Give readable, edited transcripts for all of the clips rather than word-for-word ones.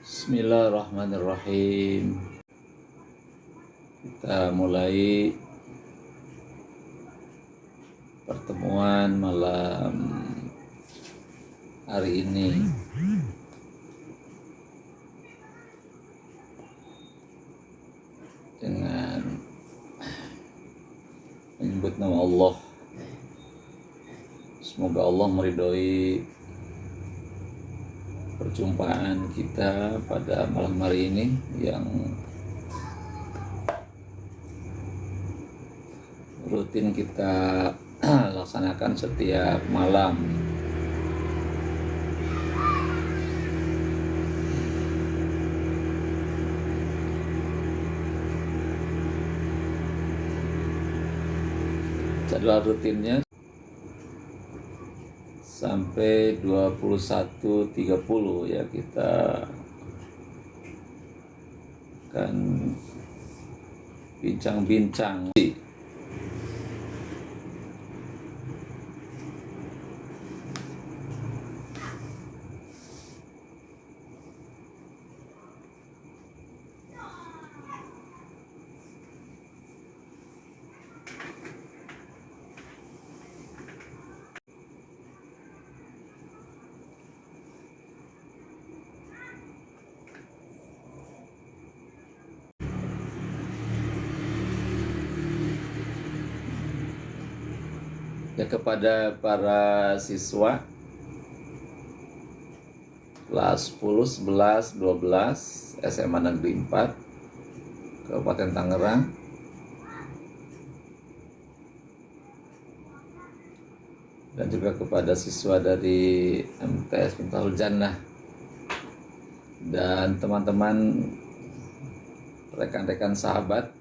Bismillahirrahmanirrahim. Kita mulai pertemuan malam hari ini dengan menyebut nama Allah. Semoga Allah meridhoi perjumpaan kita pada malam hari ini yang rutin kita laksanakan setiap malam. Jadwal rutinnya sampai 21.30 ya, kita akan bincang-bincang. Ya, kepada para siswa kelas 10, 11, 12 SMA Negeri 4 Kabupaten Tangerang, dan juga kepada siswa dari MTS Miftahul Jannah dan teman-teman rekan-rekan sahabat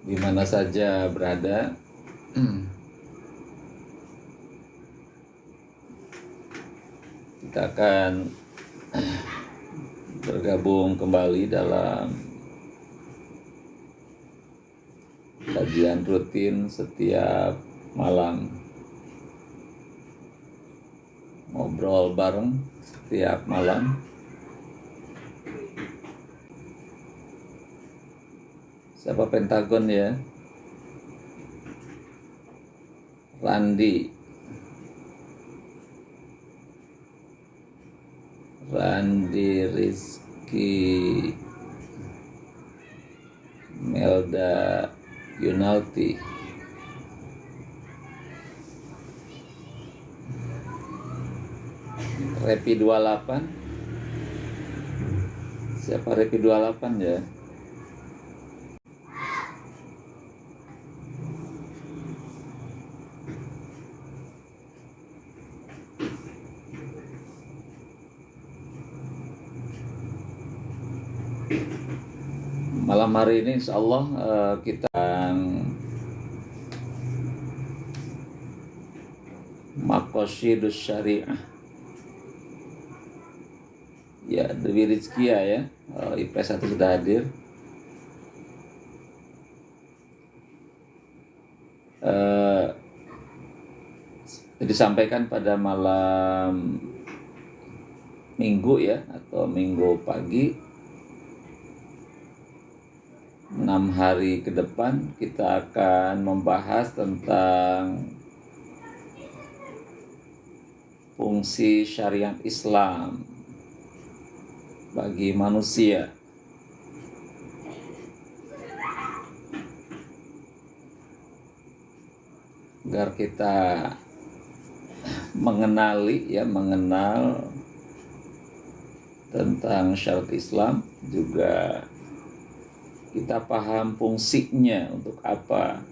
di mana saja berada. Kita akan bergabung kembali dalam kajian rutin setiap malam, ngobrol bareng setiap malam. Siapa Pentagon ya? Randi Rizky, Melda Yunalti, Repi 28. Siapa Repi 28 ya? Malam hari ini insya Allah kita Maqasidus Syariah ya, Dewi Rizkia ya, IPS 1 sudah hadir. Disampaikan pada malam minggu ya, atau minggu pagi. 6 hari ke depan kita akan membahas tentang fungsi syariat Islam bagi manusia. Agar kita mengenal tentang syariat Islam, juga kita paham fungsinya, untuk apa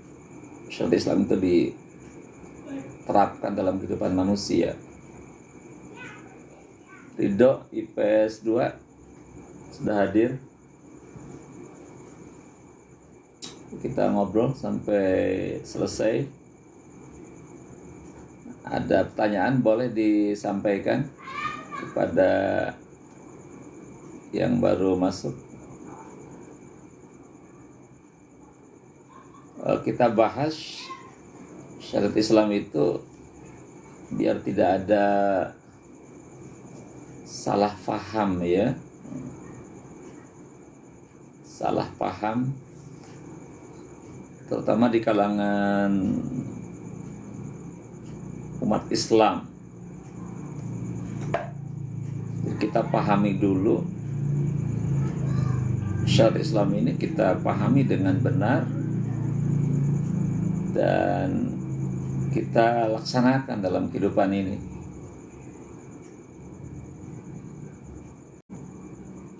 syariat Islam itu diterapkan dalam kehidupan manusia. Ridho IPS 2 sudah hadir. Kita ngobrol sampai selesai. Ada pertanyaan boleh disampaikan kepada yang baru masuk. Kita bahas syariat Islam itu biar tidak ada salah paham ya, salah paham terutama di kalangan umat Islam. Jadi kita pahami dulu syariat Islam ini, kita pahami dengan benar dan kita laksanakan dalam kehidupan ini.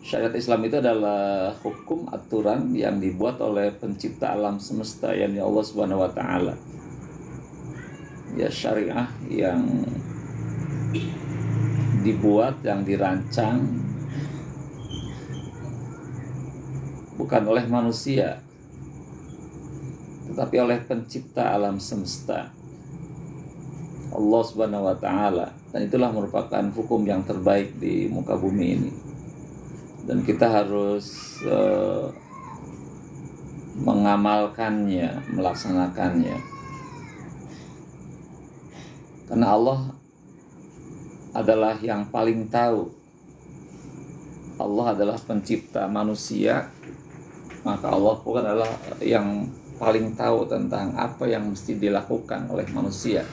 Syariat Islam itu adalah hukum aturan yang dibuat oleh pencipta alam semesta, yakni Allah Subhanahu wa taala. Ya, syariah yang dibuat, yang dirancang bukan oleh manusia, tetapi oleh pencipta alam semesta, Allah Subhanahu wa taala. Dan itulah merupakan hukum yang terbaik di muka bumi ini. Dan kita harus mengamalkannya, melaksanakannya. Karena Allah adalah yang paling tahu. Allah adalah pencipta manusia, maka Allah bukan adalah yang paling tahu tentang apa yang mesti dilakukan oleh manusia.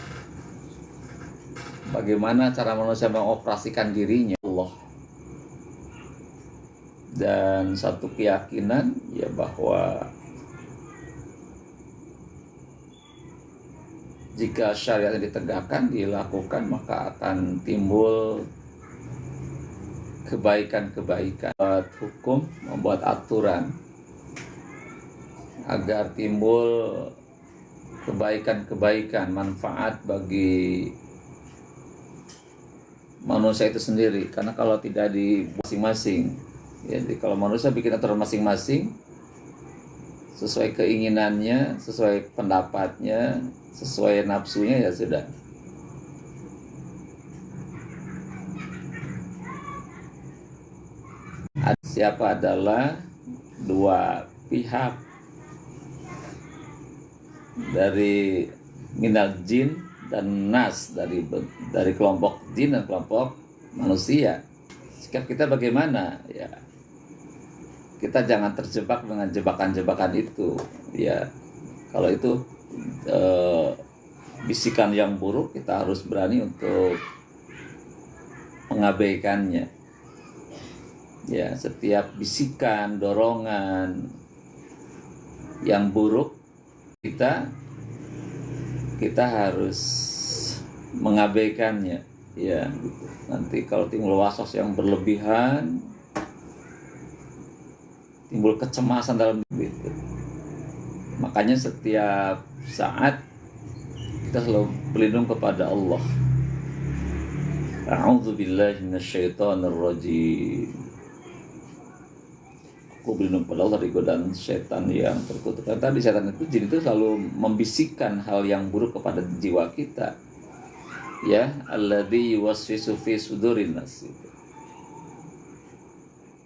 Bagaimana cara manusia mengoperasikan dirinya, Allah. Dan satu keyakinan ya bahwa jika syariat ditegakkan, dilakukan, maka akan timbul kebaikan-kebaikan. Membuat hukum, membuat aturan agar timbul kebaikan-kebaikan, manfaat bagi manusia itu sendiri. Karena kalau tidak di masing-masing, jadi kalau manusia bikin aturan masing-masing sesuai keinginannya, sesuai pendapatnya, sesuai nafsunya, ya sudah. Siapa adalah dua pihak dari minal jin dan nas, dari kelompok jin dan kelompok manusia. Sikap kita bagaimana? Ya, kita jangan terjebak dengan jebakan-jebakan itu. Ya, kalau itu bisikan yang buruk, kita harus berani untuk mengabaikannya. Ya, setiap bisikan, dorongan yang buruk, kita harus mengabaikannya. Ya, nanti kalau timbul waswas yang berlebihan, timbul kecemasan dalam itu. Makanya setiap saat kita selalu berlindung kepada Allah. A'udzubillahi minasyaitonirrajim. Aku berlindung kepada Allah dari godaan setan yang terkutuk. Tadi setan itu, jin itu selalu membisikkan hal yang buruk kepada jiwa kita. Ya, alladzi yuwaswisu fi sudurin nas.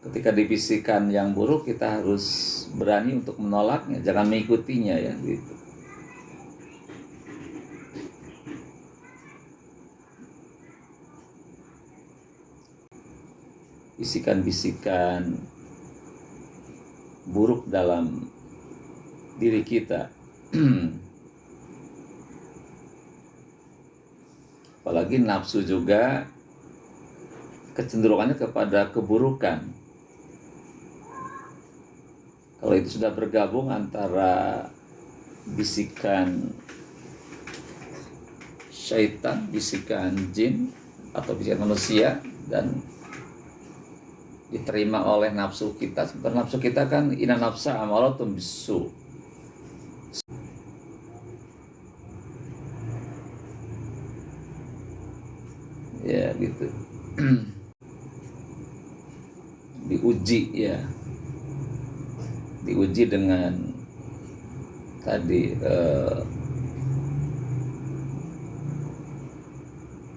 Ketika dibisikkan yang buruk, kita harus berani untuk menolaknya, jangan mengikutinya, ya gitu. Bisikan-bisikan buruk dalam diri kita, apalagi nafsu juga kecenderungannya kepada keburukan. Kalau itu sudah bergabung antara bisikan syaitan, bisikan jin atau bisikan manusia, dan diterima oleh nafsu kita. Sebenarnya nafsu kita kan inna nafsa amaratun bisu. Ya gitu. Diuji, ya. Diuji dengan tadi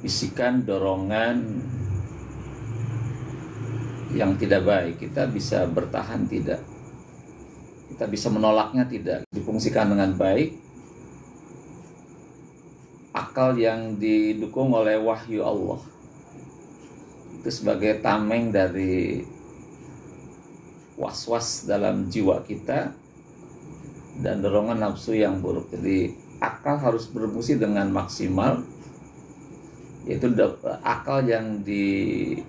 bisikan, dorongan yang tidak baik. Kita bisa bertahan tidak? Kita bisa menolaknya tidak? Difungsikan dengan baik, akal yang didukung oleh wahyu Allah, itu sebagai tameng dari was-was dalam jiwa kita dan dorongan nafsu yang buruk. Jadi akal harus berfungsi dengan maksimal, yaitu akal yang didukung,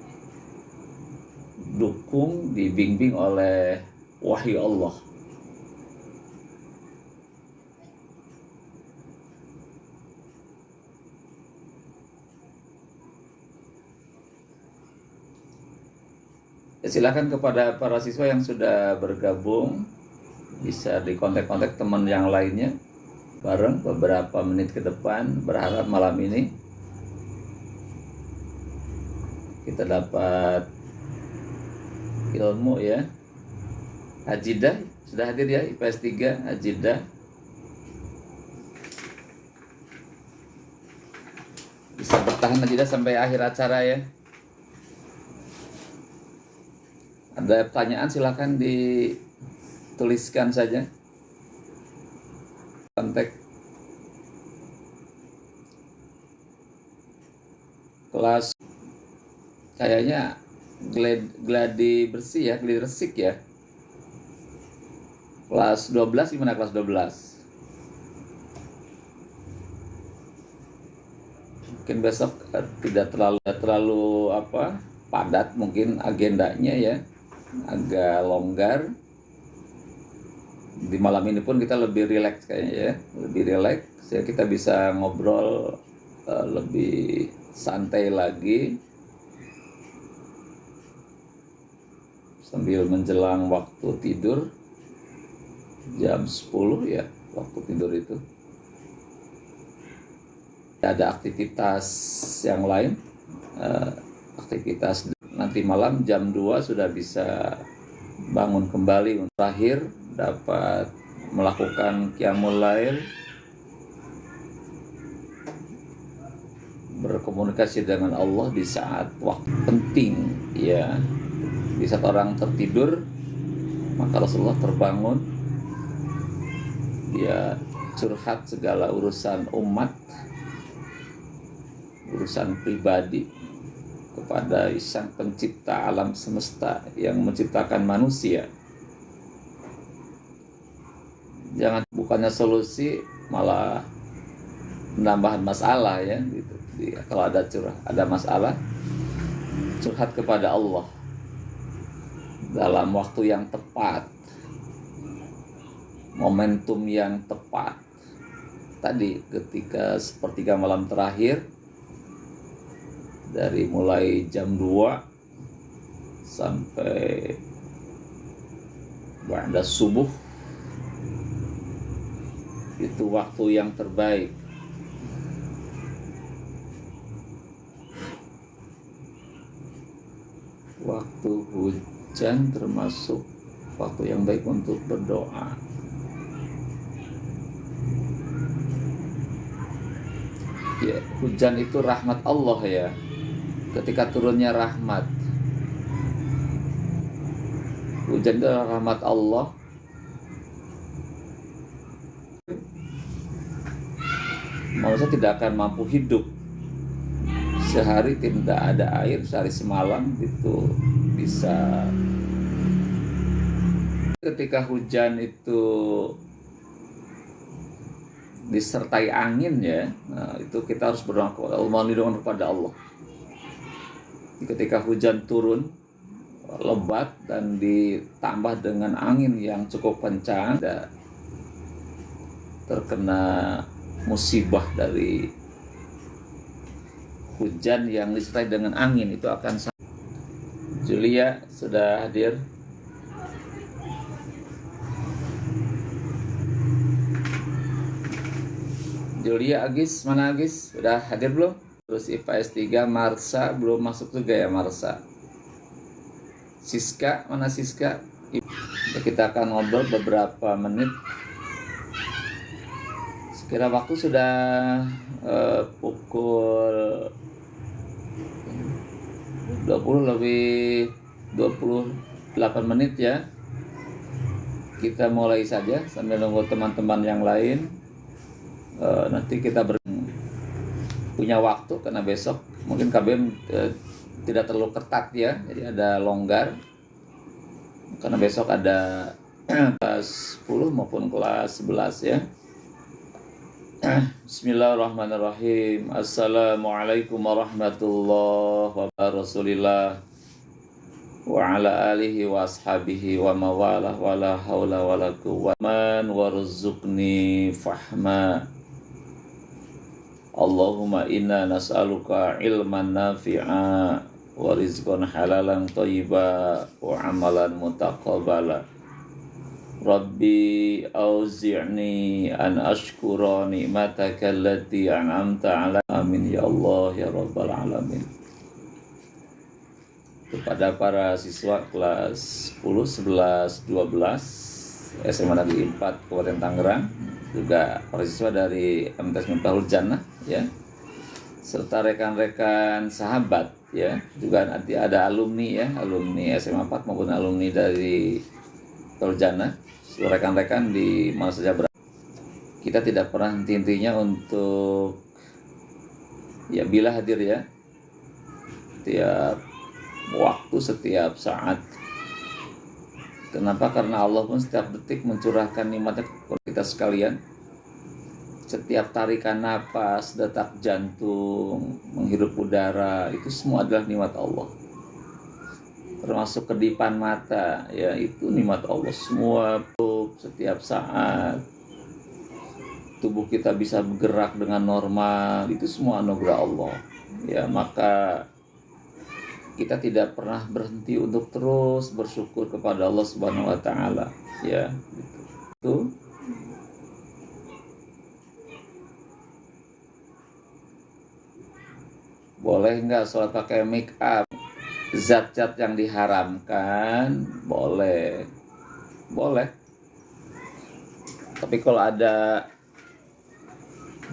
dibimbing oleh wahyu Allah. Ya, silakan kepada para siswa yang sudah bergabung, bisa dikontak-kontak teman yang lainnya bareng beberapa menit ke depan. Berharap malam ini kita dapat ilmu ya. Hajidah sudah hadir ya, IPS 3 Hajidah. Bisa bertahan Hajidah sampai akhir acara ya. Ada pertanyaan silakan dituliskan saja. Kontak kelas kayaknya gladi bersih ya, gladi resik ya. Kelas 12 gimana kelas 12? Mungkin besok tidak terlalu padat mungkin agendanya ya. Agak longgar. Di malam ini pun kita lebih rileks kayaknya ya, lebih rileks, sehingga kita bisa ngobrol lebih santai lagi sambil menjelang waktu tidur jam 10 ya, waktu tidur itu. Ada aktivitas yang lain, aktivitas nanti malam jam 2 sudah bisa bangun kembali. Terakhir dapat melakukan qiyamul lail, berkomunikasi dengan Allah di saat waktu penting ya. Di saat orang tertidur, maka Rasulullah terbangun, dia curhat segala urusan umat, urusan pribadi kepada Sang Pencipta alam semesta yang menciptakan manusia. Jangan, bukannya solusi malah menambah masalah ya gitu. Kalau ada masalah, curhat kepada Allah dalam waktu yang tepat, momentum yang tepat. Tadi ketika sepertiga malam terakhir, dari mulai jam 2 sampai ba'da subuh, itu waktu yang terbaik. Waktu hujan termasuk waktu yang baik untuk berdoa. Ya, hujan itu rahmat Allah ya. Ketika turunnya rahmat, hujan itu adalah rahmat Allah. Manusia tidak akan mampu hidup sehari tidak ada air, sehari semalam itu bisa. Ketika hujan itu disertai angin ya, nah, itu kita harus berdoa kepada Allah, mohon lindungan kepada Allah. Ketika hujan turun lebat dan ditambah dengan angin yang cukup kencang, terkena musibah dari hujan yang disertai dengan angin, itu akan. Julia sudah hadir. Julia, Agis, mana Agis? Sudah hadir belum? Terus IPS 3 Marsa belum masuk juga ya Marsa. Siska, mana Siska? Kita akan ngobrol beberapa menit. Sekira waktu sudah pukul 20 lebih 28 menit ya. Kita mulai saja sambil nunggu teman-teman yang lain. Nanti kita punya waktu karena besok mungkin KBM tidak terlalu ketat ya, jadi ada longgar karena besok ada kelas 10 maupun kelas 11 ya. Bismillahirrahmanirrahim. Assalamualaikum warahmatullahi wabarakatuh. Wa ala alihi wa ashabihi wa mawalah wa la hawla wa la quwwata man warzuqni fahma. Allahumma inna nas'aluka ilman nafi'a wa rizqan halalan thayyiba wa amalan mutaqabbala. Rabbi auzi'ni an ashkura ni'mataka allati an'amta 'ala. Amin ya Allah ya rabbal alamin. Kepada para siswa kelas 10, 11, 12 SMA Negeri 4 Kabupaten Tangerang, juga para siswa dari MTS Miftahul Jannah ya, serta rekan-rekan sahabat ya, juga nanti ada alumni ya, alumni SMA 4 maupun alumni dari Miftahul Jannah, rekan-rekan di mana saja berada. Kita tidak pernah henti-hentinya untuk ya bila hadir ya, setiap waktu, setiap saat. Kenapa? Karena Allah pun setiap detik mencurahkan nikmatnya kepada kita sekalian. Setiap tarikan napas, detak jantung, menghirup udara, itu semua adalah nikmat Allah. Termasuk kedipan mata, ya itu nikmat Allah semua. Setiap saat tubuh kita bisa bergerak dengan normal, itu semua anugerah Allah. Ya, maka kita tidak pernah berhenti untuk terus bersyukur kepada Allah Subhanahu wa taala, ya. Itu boleh nggak sholat pakai make up? Zat-zat yang diharamkan boleh. Tapi kalau ada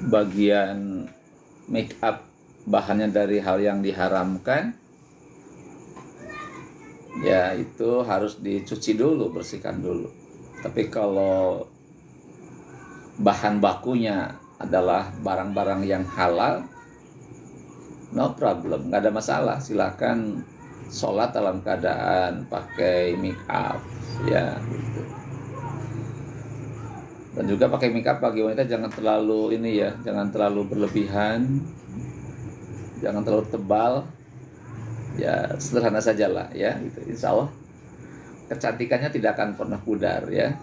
bagian make up bahannya dari hal yang diharamkan, ya itu harus dicuci dulu, bersihkan dulu. Tapi kalau bahan bakunya adalah barang-barang yang halal, no problem, nggak ada masalah. Silakan sholat dalam keadaan pakai make up, ya gitu. Dan juga pakai make up bagi wanita jangan terlalu ini ya, jangan terlalu berlebihan, jangan terlalu tebal, ya sederhana sajalah ya, gitu. Insya Allah kecantikannya tidak akan pernah pudar ya.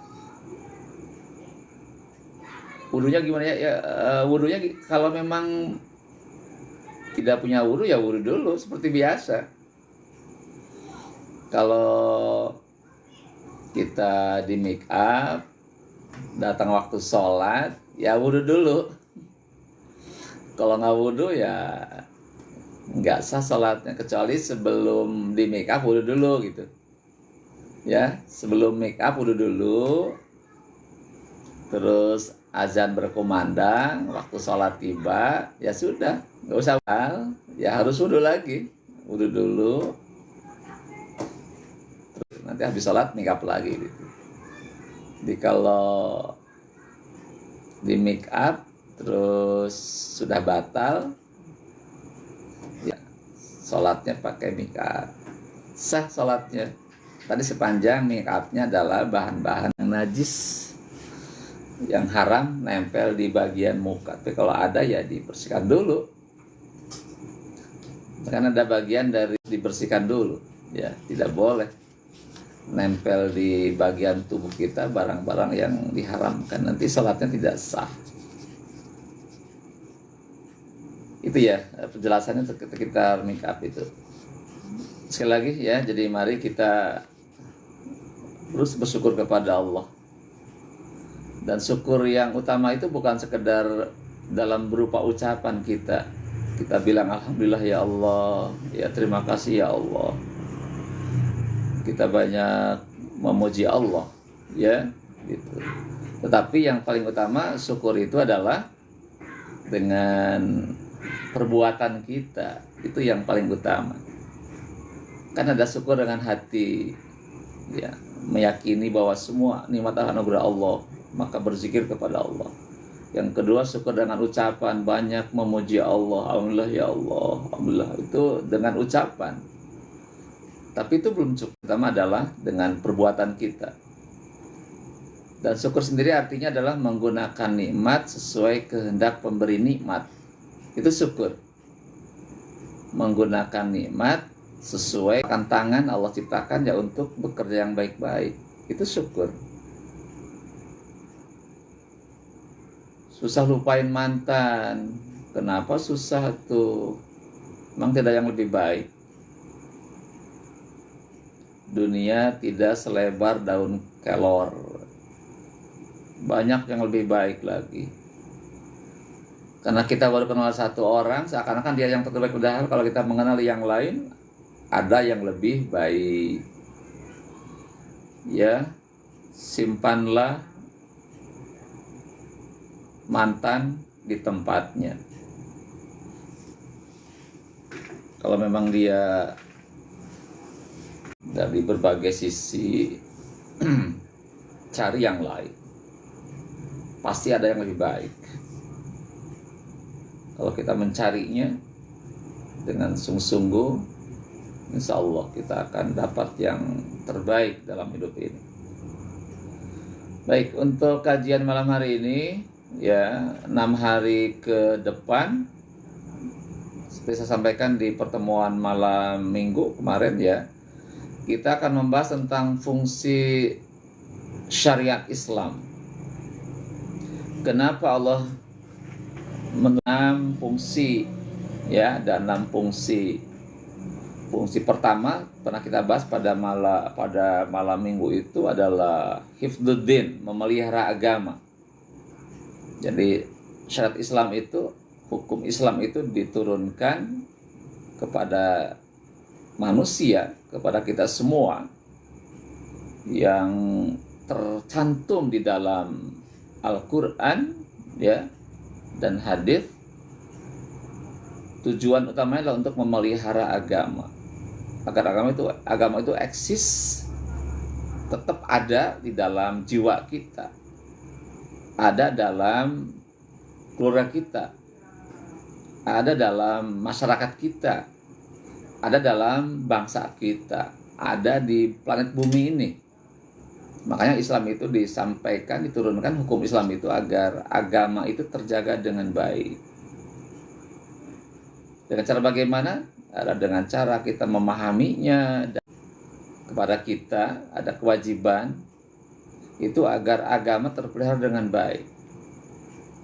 Wudunya gimana ya? Wudunya kalau memang tidak punya wudu ya wudu dulu seperti biasa. Kalau kita di make up, datang waktu sholat, ya wudu dulu. Kalau nggak wudu ya nggak sah sholatnya, kecuali sebelum di make up wudu dulu gitu. Ya, sebelum make up wudu dulu. Terus azan berkumandang, waktu sholat tiba, ya sudah, nggak usah ya harus wudu lagi, wudu dulu. Terus nanti habis sholat make up lagi gitu. Jadi kalau di make up terus sudah batal, ya sholatnya pakai make up, sah sholatnya. Tadi sepanjang make upnya adalah bahan-bahan yang najis, yang haram nempel di bagian muka. Tapi kalau ada ya dibersihkan dulu. Karena ada bagian dari dibersihkan dulu, ya tidak boleh nempel di bagian tubuh kita barang-barang yang diharamkan, nanti sholatnya tidak sah. Itu ya penjelasannya sekitar make up itu. Sekali lagi ya, jadi mari kita terus bersyukur kepada Allah. Dan syukur yang utama itu bukan sekedar dalam berupa ucapan kita. Kita bilang alhamdulillah ya Allah, ya terima kasih ya Allah. Kita banyak memuji Allah, ya gitu. Tetapi yang paling utama syukur itu adalah dengan perbuatan kita. Itu yang paling utama. Kan ada syukur dengan hati, ya, meyakini bahwa semua nikmat anugerah Allah, maka berzikir kepada Allah. Yang kedua, syukur dengan ucapan, banyak memuji Allah. Alhamdulillah ya Allah, alhamdulillah, itu dengan ucapan. Tapi itu belum cukup. Pertama adalah dengan perbuatan kita. Dan syukur sendiri artinya adalah menggunakan nikmat sesuai kehendak pemberi nikmat. Itu syukur. Menggunakan nikmat sesuai tangan Allah ciptakan ya untuk bekerja yang baik-baik. Itu syukur. Susah lupain mantan. Kenapa susah tuh? Memang tidak yang lebih baik. Dunia tidak selebar daun kelor. Banyak yang lebih baik lagi. Karena kita baru kenal satu orang, seakan-akan dia yang terbaik. Padahal kalau kita mengenali yang lain, ada yang lebih baik. Ya, simpanlah mantan di tempatnya. Kalau memang dia dari berbagai sisi cari yang lain, pasti ada yang lebih baik. Kalau kita mencarinya dengan sungguh-sungguh, insya Allah kita akan dapat yang terbaik dalam hidup ini. Baik, untuk kajian malam hari ini, ya 6 hari ke depan, seperti saya sampaikan di pertemuan malam minggu kemarin ya, kita akan membahas tentang fungsi syariat Islam. Kenapa Allah menentukan fungsi ya, ada 6 fungsi. Fungsi pertama pernah kita bahas pada malam minggu itu adalah hifdzuddin, memelihara agama. Jadi syariat Islam itu, hukum Islam itu diturunkan kepada manusia, kepada kita semua, yang tercantum di dalam Al-Quran ya, dan hadis. Tujuan utamanya adalah untuk memelihara agama, agar agama itu eksis, tetap ada di dalam jiwa kita, ada dalam keluarga kita, ada dalam masyarakat kita, ada dalam bangsa kita, ada di planet bumi ini. Makanya Islam itu disampaikan, diturunkan hukum Islam itu agar agama itu terjaga dengan baik. Dengan cara bagaimana? Adalah dengan cara kita memahaminya, dan kepada kita ada kewajiban itu agar agama terpelihara dengan baik.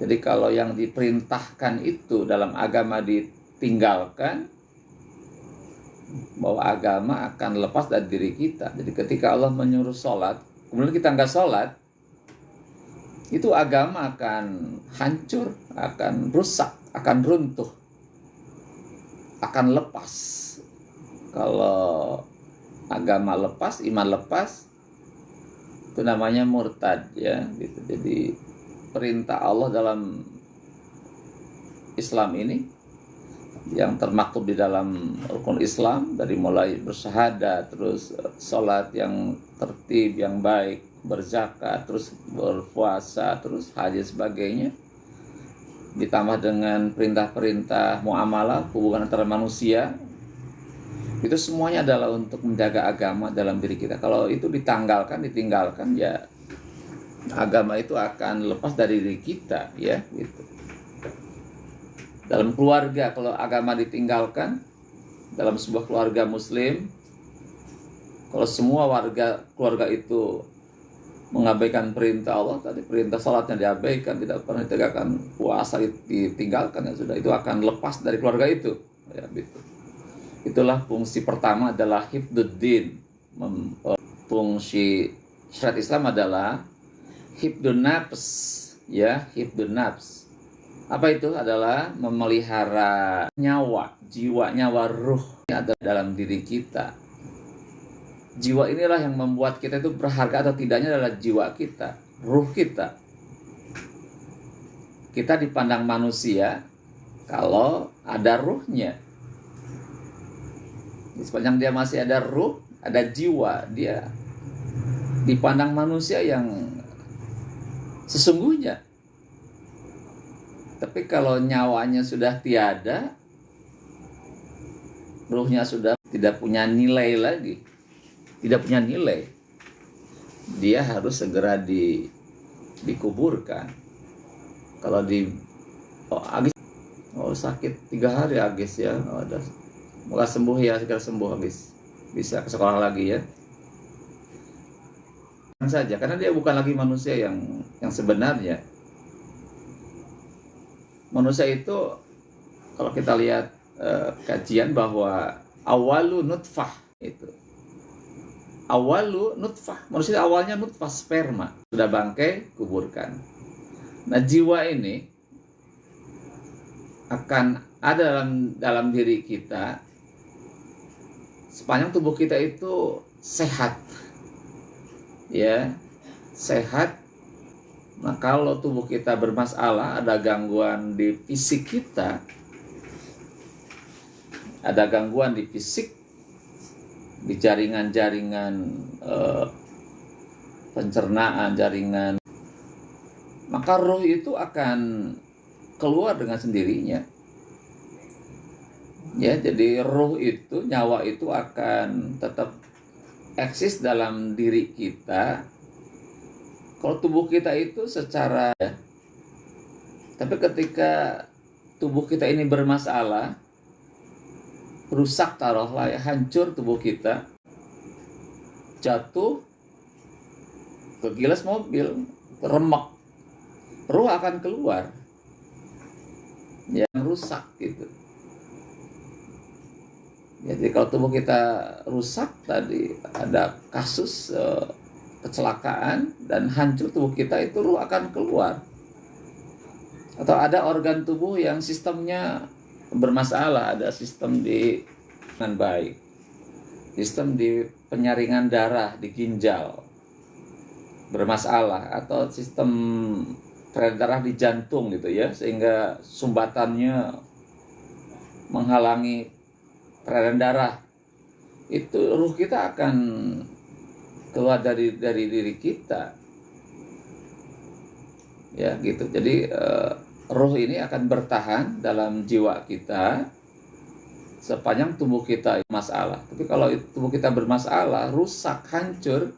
Jadi kalau yang diperintahkan itu dalam agama ditinggalkan, bahwa agama akan lepas dari diri kita. Jadi ketika Allah menyuruh sholat, kemudian kita nggak sholat, itu agama akan hancur, akan rusak, akan runtuh, akan lepas. Kalau agama lepas, iman lepas, itu namanya murtad ya gitu. Jadi perintah Allah dalam Islam ini yang termaktub di dalam rukun Islam, dari mulai bersyahadat, terus sholat yang tertib, yang baik, berzakat, terus berpuasa, terus haji sebagainya, ditambah dengan perintah-perintah muamalah, hubungan antara manusia, itu semuanya adalah untuk menjaga agama dalam diri kita. Kalau itu ditinggalkan ya agama itu akan lepas dari diri kita ya gitu. Dalam keluarga, kalau agama ditinggalkan dalam sebuah keluarga muslim, kalau semua keluarga itu mengabaikan perintah Allah, tadi perintah salatnya diabaikan, tidak pernah ditegakkan, puasa ditinggalkan, ya sudah, itu akan lepas dari keluarga itu ya gitu. Itulah fungsi pertama adalah hifdzuddin. Fungsi syariat Islam adalah hifdzun nafs ya, hifdzun nafs. Apa itu? Adalah memelihara nyawa, jiwa, nyawa, ruh yang ada dalam diri kita. Jiwa inilah yang membuat kita itu berharga atau tidaknya adalah jiwa kita, ruh kita. Kita dipandang manusia kalau ada ruhnya. Sepanjang dia masih ada ruh, ada jiwa, dia dipandang manusia yang sesungguhnya. Tapi kalau nyawanya sudah tiada, ruhnya sudah tidak punya nilai lagi, tidak punya nilai, dia harus segera dikuburkan. Kalau Agis, sakit 3 hari Agis ya, semoga sembuh ya, segera sembuh Agis, bisa ke sekolah lagi ya. Saja, karena dia bukan lagi manusia yang sebenarnya. Manusia itu kalau kita lihat kajian bahwa awalu nutfah itu. Awalu nutfah, manusia awalnya nutfah sperma, sudah bangkai, kuburkan. Nah, jiwa ini akan ada dalam diri kita sepanjang tubuh kita itu sehat. Ya, sehat. Nah, kalau tubuh kita bermasalah, ada gangguan di fisik kita, ada gangguan di fisik, di jaringan-jaringan pencernaan, jaringan, maka roh itu akan keluar dengan sendirinya. Ya, jadi roh itu, nyawa itu akan tetap eksis dalam diri kita. Kalau tubuh kita itu secara, tapi ketika tubuh kita ini bermasalah, rusak taruhlah ya, hancur tubuh kita, jatuh ke gilas mobil, remek, ruh akan keluar, yang rusak gitu. Jadi kalau tubuh kita rusak, tadi ada kasus kecelakaan dan hancur tubuh kita, itu ruh akan keluar. Atau ada organ tubuh yang sistemnya bermasalah, ada sistem dengan baik, sistem di penyaringan darah di ginjal bermasalah, atau sistem peredaran darah di jantung gitu ya, sehingga sumbatannya menghalangi peredaran darah, itu ruh kita akan keluar dari diri kita, ya gitu. Jadi roh ini akan bertahan dalam jiwa kita sepanjang tubuh kita masalah. Tapi kalau tubuh kita bermasalah, rusak, hancur,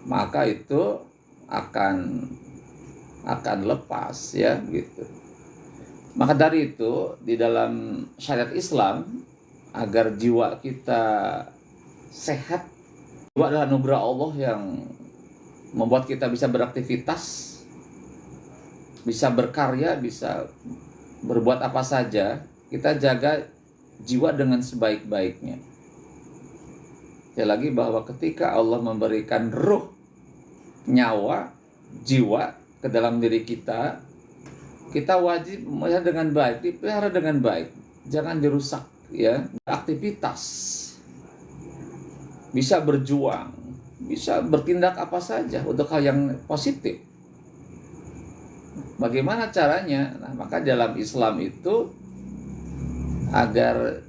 maka itu akan lepas ya gitu. Maka dari itu di dalam syariat Islam, agar jiwa kita sehat, jiwa adalah anugerah Allah yang membuat kita bisa beraktivitas, bisa berkarya, bisa berbuat apa saja. Kita jaga jiwa dengan sebaik-baiknya. Sekali lagi bahwa ketika Allah memberikan ruh, nyawa, jiwa ke dalam diri kita, kita wajib memelihara dengan baik, dipelihara dengan baik, jangan dirusak ya. Aktivitas, bisa berjuang, bisa bertindak apa saja untuk hal yang positif. Bagaimana caranya? Nah, maka dalam Islam itu, agar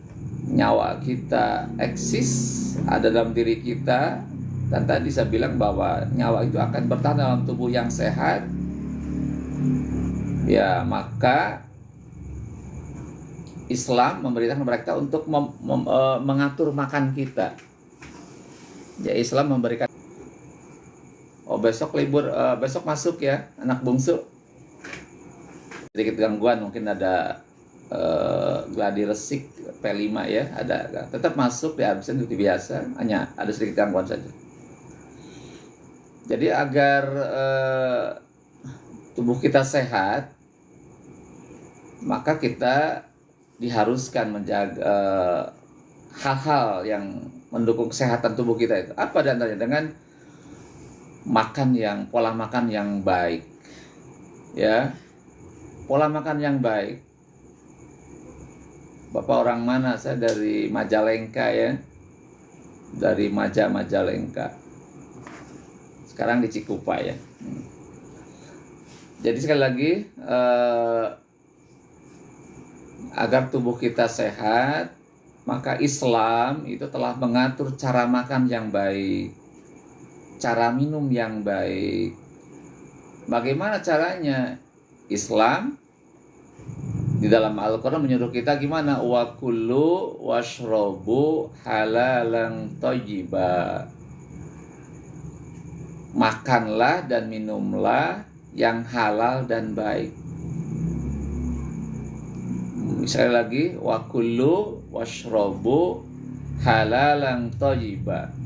nyawa kita eksis, ada dalam diri kita, dan tadi saya bilang bahwa nyawa itu akan bertahan dalam tubuh yang sehat, ya maka Islam memberitakan kepada kita untuk mengatur makan kita. Ya, Islam memberikan, besok libur, besok masuk ya anak bungsu, sedikit gangguan, mungkin ada gladi resik P5 ya, ada, tetap masuk di absen seperti biasa, hanya ada sedikit gangguan saja. Jadi agar tubuh kita sehat, maka kita diharuskan menjaga hal-hal yang mendukung kesehatan tubuh kita itu. Apa diantaranya? Dengan makan pola makan yang baik, ya, pola makan yang baik. Bapak orang mana? Saya dari Majalengka ya, dari Majalengka. Sekarang di Cikupa ya. Jadi sekali lagi, agar tubuh kita sehat, maka Islam itu telah mengatur cara makan yang baik, cara minum yang baik. Bagaimana caranya? Islam Di dalam Al-Quran menyuruh kita gimana? Wa kulu washrobu halalan thayyiba. Makanlah dan minumlah yang halal dan baik. Sekali lagi, wa kulu washrobu halalan thayyiba.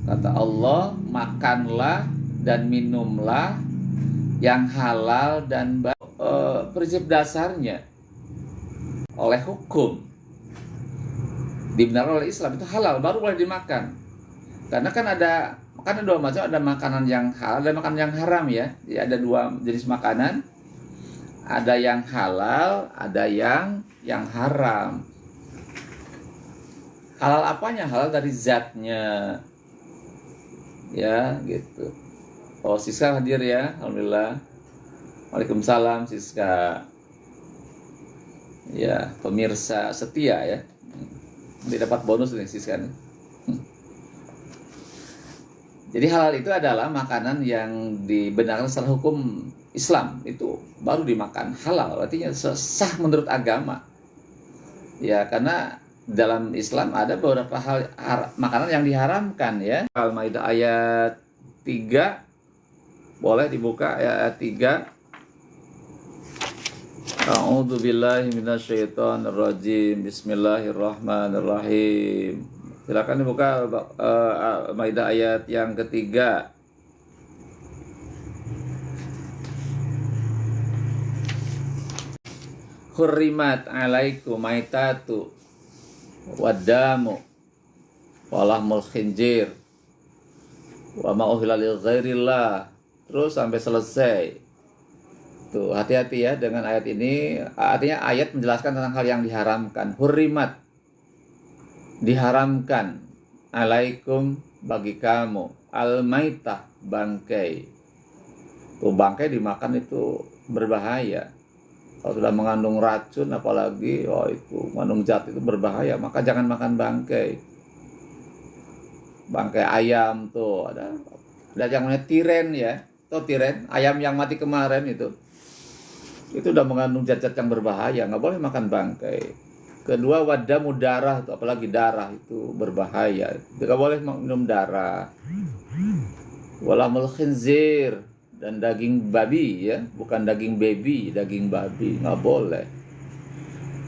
Kata Allah, makanlah dan minumlah yang halal dan baik. Prinsip dasarnya oleh hukum dibenarkan oleh Islam itu halal baru boleh dimakan. Karena kan ada dua macam, ada makanan yang halal dan makanan yang haram ya. Jadi ada dua jenis makanan. Ada yang halal, ada yang haram. Halal apanya? Halal dari zatnya. Ya, gitu. Oh, Siska hadir ya. Alhamdulillah. Waalaikumsalam Siska. Ya, pemirsa setia ya. Nanti dapat bonus nih Siska nih. Jadi halal itu adalah makanan yang dibenarkan secara hukum Islam, itu baru dimakan. Halal artinya sah menurut agama. Ya, karena dalam Islam ada beberapa makanan yang diharamkan ya. Al-Maidah ayat 3. Boleh dibuka ayat 3. A'udzu billahi minasyaitonir rajim. Bismillahirrahmanirrahim. Silakan dibuka Maidah ayat yang ketiga. Hurrimat alaikum maitatu wadamu walahmul khinjir wa ma uhilla li ghairillah. Terus sampai selesai. Tuh, hati-hati ya dengan ayat ini. Artinya ayat menjelaskan tentang hal yang diharamkan. Hurrimat, diharamkan, alaikum, bagi kamu, al-maitah, bangkai. Tuh, bangkai dimakan itu berbahaya. Kalau sudah mengandung racun, apalagi itu mengandung zat itu berbahaya, maka jangan makan bangkai. Bangkai ayam tuh ada yang namanya tiren ya. Tuh tiren, ayam yang mati kemarin itu udah mengandung zat-zat yang berbahaya, nggak boleh makan bangkai. Kedua, wadamu, darah, itu apalagi darah itu berbahaya, nggak boleh minum darah. Walamul khinzir, dan daging babi ya, bukan daging baby, daging babi nggak boleh.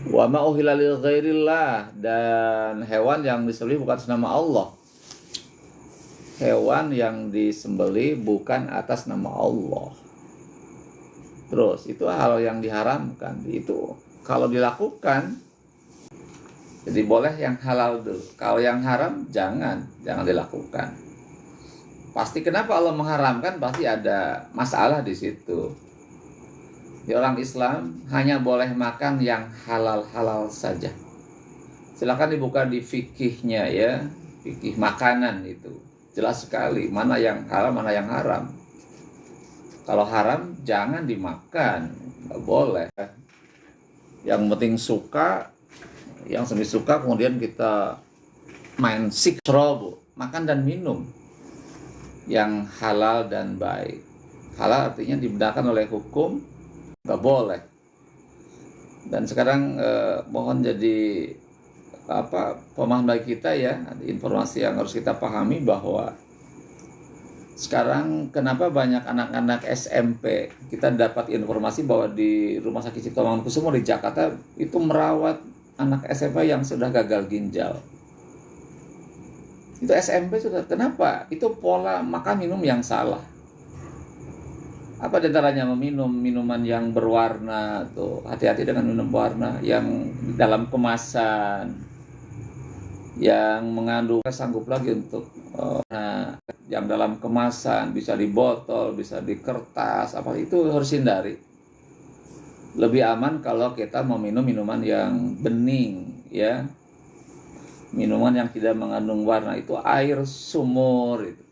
Wa ma uhilla li ghairillah, dan hewan yang disembelih bukan atas nama Allah. Hewan yang disembelih bukan atas nama Allah. Terus itu hal yang diharamkan. Itu kalau dilakukan jadi boleh yang halal dulu. Kalau yang haram jangan dilakukan. Pasti kenapa Allah mengharamkan, pasti ada masalah di situ. Di orang Islam hanya boleh makan yang halal-halal saja. Silakan dibuka di fikihnya ya, fikih makanan itu. Jelas sekali mana yang halal, mana yang haram. Kalau haram jangan dimakan, nggak boleh. Yang penting suka, yang semi suka, kemudian kita main sikrobu, makan dan minum yang halal dan baik. Halal artinya dibenarkan oleh hukum, nggak boleh. Dan sekarang mohon jadi pemahaman bagi kita ya, informasi yang harus kita pahami bahwa sekarang kenapa banyak anak-anak SMP, kita dapat informasi bahwa di Rumah Sakit Cipto Mangunkusumo di Jakarta itu merawat anak SMP yang sudah gagal ginjal. Itu SMP sudah, kenapa? Itu pola makan minum yang salah. Apa diantaranya? Meminum minuman yang berwarna, tuh hati-hati dengan minum berwarna yang dalam kemasan, yang mengandung sanggup lagi untuk yang dalam kemasan, bisa di botol, bisa di kertas, apa itu harus hindari. Lebih aman kalau kita meminum minuman yang bening ya, minuman yang tidak mengandung warna, itu air sumur itu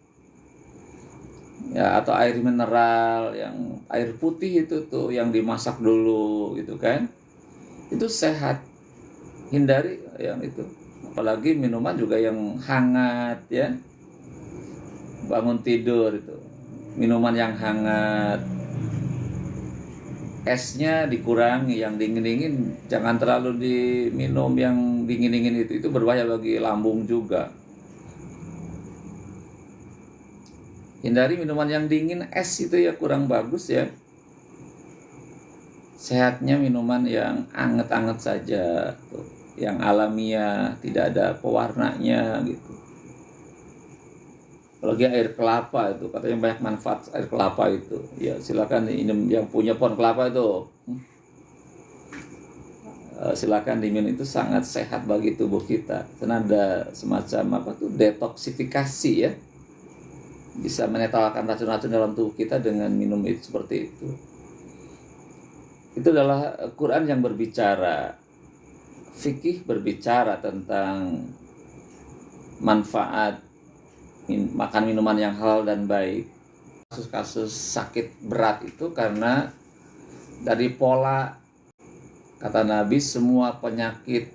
ya, atau air mineral, yang air putih itu tuh yang dimasak dulu gitu kan, itu sehat. Hindari yang itu. Apalagi minuman juga yang hangat ya, bangun tidur itu minuman yang hangat. esnya dikurangi, yang dingin-dingin jangan terlalu diminum, yang dingin-dingin itu berbahaya bagi lambung juga. Hindari minuman yang dingin, es itu ya kurang bagus ya. Sehatnya minuman yang anget-anget saja tuh, yang alamiah, tidak ada pewarnanya gitu. Apalagi air kelapa itu, katanya banyak manfaat air kelapa itu. Ya silakan minum, yang punya pohon kelapa itu silakan diminum, itu sangat sehat bagi tubuh kita. Karena ada semacam apa tuh, detoksifikasi ya. Bisa menetralkan racun-racun dalam tubuh kita dengan minum itu seperti itu. Itu adalah Quran yang berbicara, fikih berbicara tentang manfaat makan minuman yang halal dan baik. Kasus-kasus sakit berat itu karena dari pola, kata Nabi, semua penyakit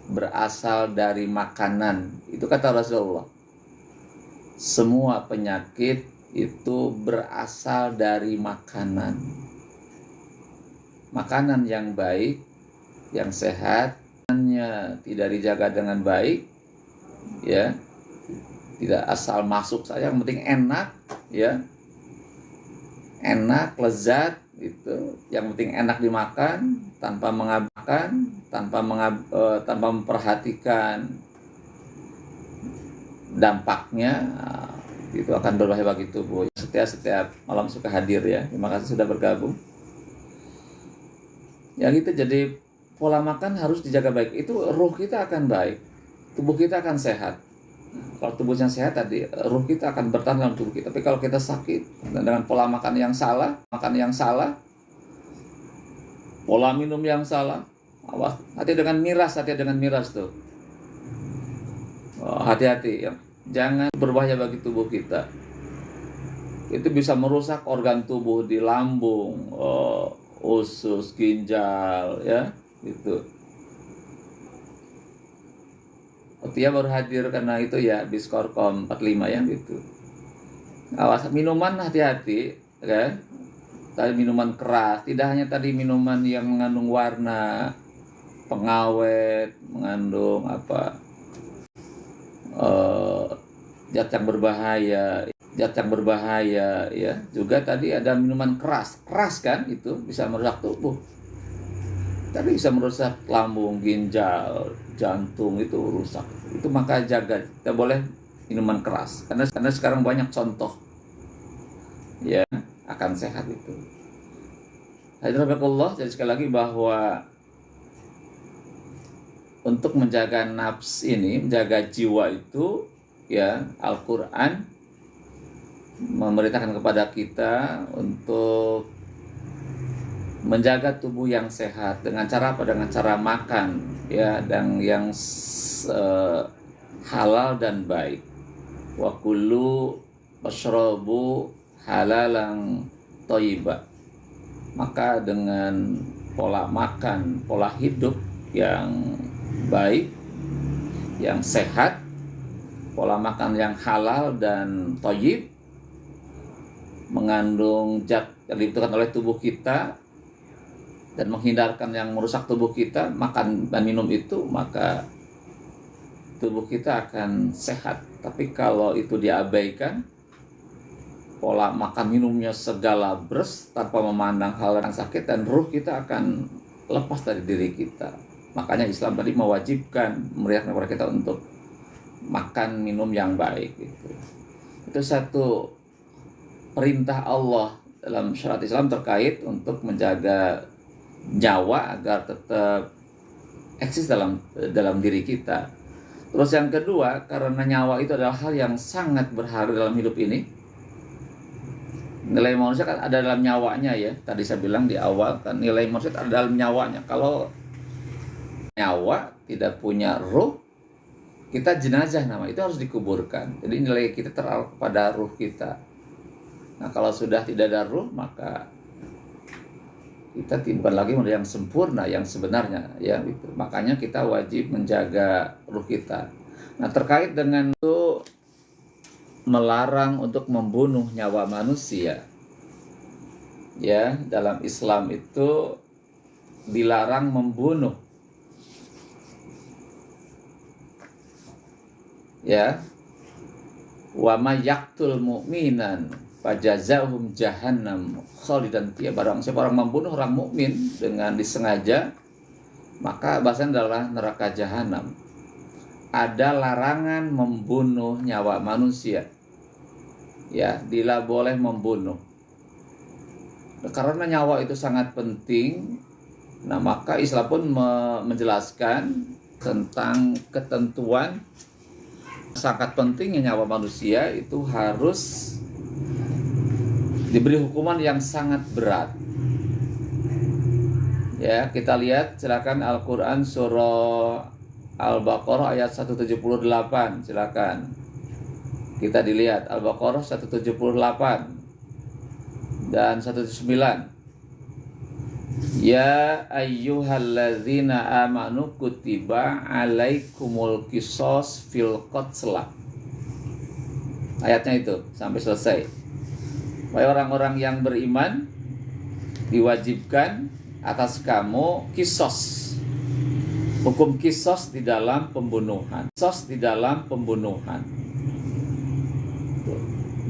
berasal dari makanan. Itu kata Rasulullah. Semua penyakit itu berasal dari makanan. Makanan yang baik, yang sehat, tidak dijaga dengan baik, ya, tidak asal masuk saja, yang penting enak, ya, enak, lezat, itu, yang penting enak dimakan, tanpa mengabaikan, tanpa memperhatikan dampaknya, itu akan berbahaya bagi tubuh. Setiap malam suka hadir ya. Terima kasih sudah bergabung. Yang itu jadi pola makan harus dijaga baik. Itu ruh kita akan baik, tubuh kita akan sehat. Kalau tubuhnya sehat tadi, ruh kita akan bertahan dalam tubuh kita. Tapi kalau kita sakit dengan pola makan yang salah, pola minum yang salah, awas, hati dengan miras tuh. Hati-hati ya. Jangan berbahaya bagi tubuh kita. Itu bisa merusak organ tubuh di lambung, usus, ginjal, ya, gitu. Tia baru hadir karena itu ya, Biskorkom 45 ya, gitu. Awas minuman, hati-hati, kan? Tadi minuman keras, tidak hanya tadi minuman yang mengandung warna, pengawet, mengandung apa, zat yang berbahaya, ya. Juga tadi ada minuman keras kan, itu bisa merusak tubuh. Tapi bisa merusak lambung, ginjal, jantung, itu rusak. Itu maka jaga, kita boleh minuman keras. Karena sekarang banyak contoh ya akan sehat itu. Hadirin, jadi sekali lagi bahwa untuk menjaga nafs ini, menjaga jiwa itu, ya, Al-Quran memerintahkan kepada kita untuk menjaga tubuh yang sehat dengan cara apa? Dengan cara makan, ya, dan yang halal dan baik. Wa kullu washrabu halalan thayyiba. Maka dengan pola makan, pola hidup yang baik, yang sehat, pola makan yang halal dan thayyib, mengandung zat yang dibutuhkan oleh tubuh kita dan menghindarkan yang merusak tubuh kita, makan dan minum itu, maka tubuh kita akan sehat. Tapi kalau itu diabaikan, pola makan minumnya segala bers tanpa memandang hal yang sakit, dan ruh kita akan lepas dari diri kita. Makanya Islam tadi mewajibkan, meriakkan kepada kita untuk makan minum yang baik gitu. Itu satu perintah Allah dalam syariat Islam terkait untuk menjaga nyawa agar tetap eksis dalam diri kita. Terus yang kedua, karena nyawa itu adalah hal yang sangat berharga dalam hidup ini. Nilai manusia kan ada dalam nyawanya ya. Tadi saya bilang di awal kan, nilai manusia ada dalam nyawanya. Kalau nyawa tidak punya ruh, kita jenazah, nama itu harus dikuburkan. Jadi nilai kita terarah pada ruh kita. Nah, kalau sudah tidak ada ruh, maka kita bukan lagi yang sempurna, yang sebenarnya, ya gitu. Makanya kita wajib menjaga ruh kita. Nah, terkait dengan itu, melarang untuk membunuh nyawa manusia. ya, dalam Islam itu dilarang membunuh, ya. Wa may yaqtul mu'minan fajazahum jahannam khalidan fiha. Barang siapa orang membunuh orang mukmin dengan disengaja, maka bahasanya adalah neraka jahanam. Ada larangan membunuh nyawa manusia, ya, tidak boleh membunuh karena nyawa itu sangat penting. Nah, maka Islam pun menjelaskan tentang ketentuan sangat pentingnya nyawa manusia itu harus diberi hukuman yang sangat berat. Ya, kita lihat silakan Al-Qur'an surah Al-Baqarah ayat 178, silakan. Kita dilihat Al-Baqarah 178 dan 179. Ya ayyuhalladzina amanu kutiba alaikumul qisas fil qatla. Ayatnya itu sampai selesai. Wahai orang-orang yang beriman, diwajibkan atas kamu kisos, hukum kisos di dalam pembunuhan. Kisos di dalam pembunuhan.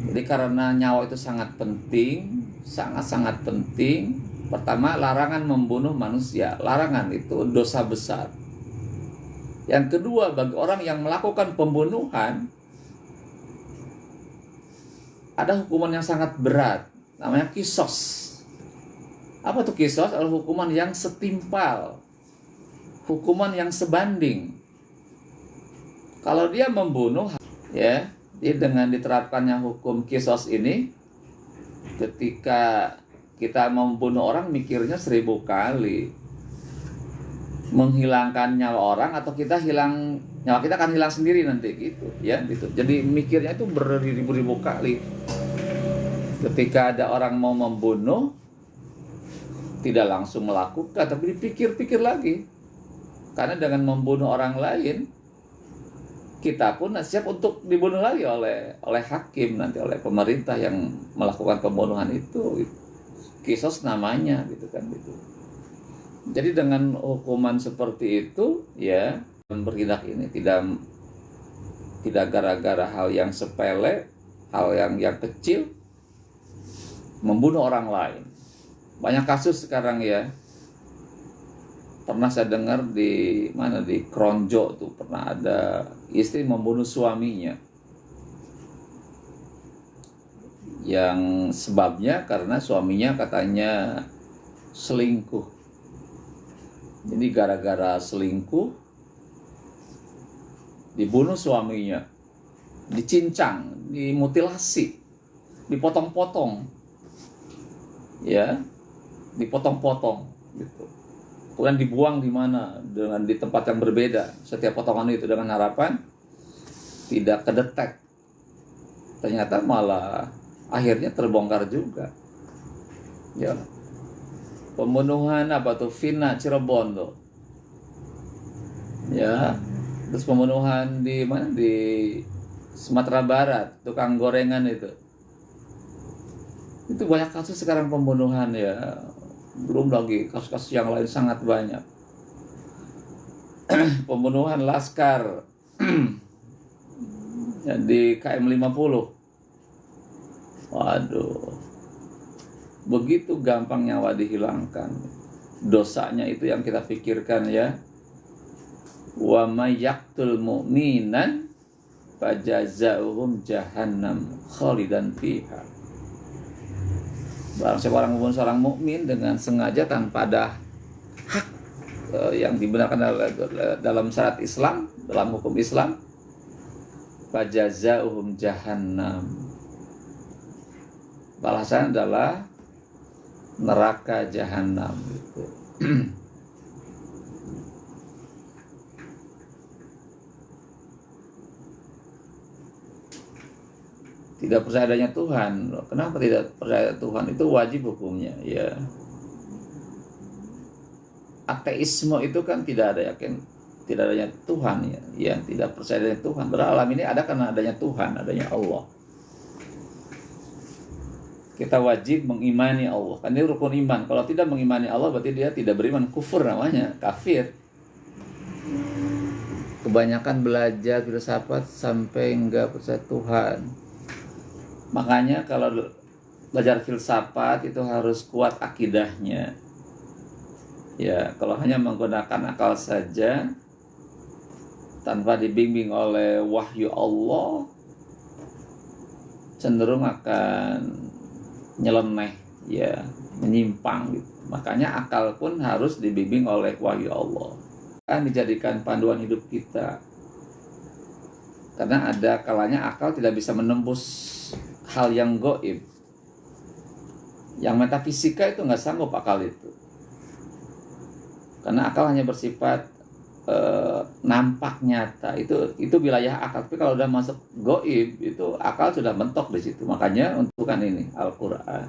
Jadi karena nyawa itu sangat penting, sangat-sangat penting. Pertama, larangan membunuh manusia. Larangan itu dosa besar. Yang kedua, bagi orang yang melakukan pembunuhan, ada hukuman yang sangat berat, namanya kisos. Apa tuh kisos? Adalah hukuman yang setimpal, hukuman yang sebanding. Kalau dia membunuh, ya, jadi dengan diterapkannya hukum kisos ini, ketika kita membunuh orang mikirnya 1000 kali, menghilangkan nyawa orang atau kita hilang nyawa kita akan hilang sendiri nanti, gitu ya, gitu. Jadi mikirnya itu beribu-ribu kali. Ketika ada orang mau membunuh, tidak langsung melakukan, tapi dipikir-pikir lagi. Karena dengan membunuh orang lain, kita pun siap untuk dibunuh lagi oleh hakim nanti, oleh pemerintah yang melakukan pembunuhan itu. Kisos namanya, gitu kan, gitu. Jadi dengan hukuman seperti itu, ya, bertindak ini tidak gara-gara hal yang sepele, hal yang kecil, membunuh orang lain. Banyak kasus sekarang, ya. Pernah saya dengar di Kronjo tuh pernah ada istri membunuh suaminya. Yang sebabnya karena suaminya katanya selingkuh. Jadi gara-gara selingkuh dibunuh suaminya, dicincang, dimutilasi, dipotong-potong, ya, dipotong-potong, gitu. Kemudian dibuang di mana? Di tempat yang berbeda. Setiap potongan itu dengan harapan tidak kedetek. Ternyata malah akhirnya terbongkar juga. Ya. Pembunuhan apa tuh? Vina Cirebon tuh. Ya. Terus pembunuhan di mana? Di Sumatera Barat, tukang gorengan itu. Itu banyak kasus sekarang pembunuhan, ya. Belum lagi kasus-kasus yang lain sangat banyak. Pembunuhan Laskar ya, di KM 50. Waduh, begitu gampang nyawa dihilangkan. Dosanya itu yang kita pikirkan, ya. Wa may yaqtul mu'minan fajazauhum jahannam khalidan fiha. Barang siapa orang membunuh seorang mukmin dengan sengaja tanpa ada hak yang dibenarkan dalam syariat Islam, dalam hukum Islam, fajazauhum jahannam. Balasan adalah neraka jahanam, gitu. Tidak percaya adanya Tuhan. Kenapa tidak percaya Tuhan? Itu wajib hukumnya, ya. Ateisme itu kan tidak adanya Tuhan, ya. Ya, tidak percaya adanya Tuhan. Beralam ini ada karena adanya Tuhan, adanya Allah. Kita wajib mengimani Allah. Kan ini rukun iman. Kalau tidak mengimani Allah berarti dia tidak beriman, kufur namanya, kafir. Kebanyakan belajar filsafat sampai enggak percaya Tuhan. Makanya kalau belajar filsafat itu harus kuat akidahnya. Ya, kalau hanya menggunakan akal saja tanpa dibimbing oleh wahyu Allah, cenderung akan nyeleneh, ya, menyimpang gitu. Makanya akal pun harus dibimbing oleh wahyu Allah, kan dijadikan panduan hidup kita. Karena ada kalanya akal tidak bisa menembus hal yang gaib, yang metafisika itu nggak sanggup akal itu, karena akal hanya bersifat nampak nyata, itu wilayah akal. Tapi kalau udah masuk gaib itu akal sudah mentok di situ. Makanya untuk kan ini Al-Qur'an.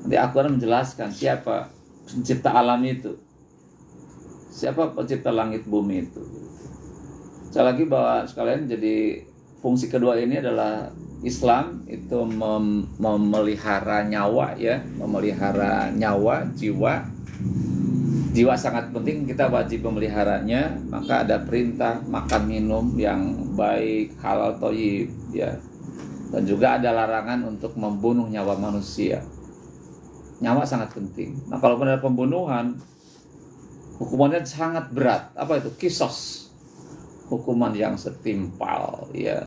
Nanti Al-Qur'an menjelaskan siapa pencipta alam itu, siapa pencipta langit bumi itu. Sekali lagi bahwa sekalian, jadi fungsi kedua ini adalah Islam itu memelihara nyawa, ya, memelihara nyawa, jiwa. Jiwa sangat penting, kita wajib memeliharanya. Maka ada perintah makan minum yang baik, halal, thayyib, ya. Dan juga ada larangan untuk membunuh nyawa manusia. Nyawa sangat penting. Nah, kalau ada pembunuhan, hukumannya sangat berat. Apa itu? Qisas. Hukuman yang setimpal, ya.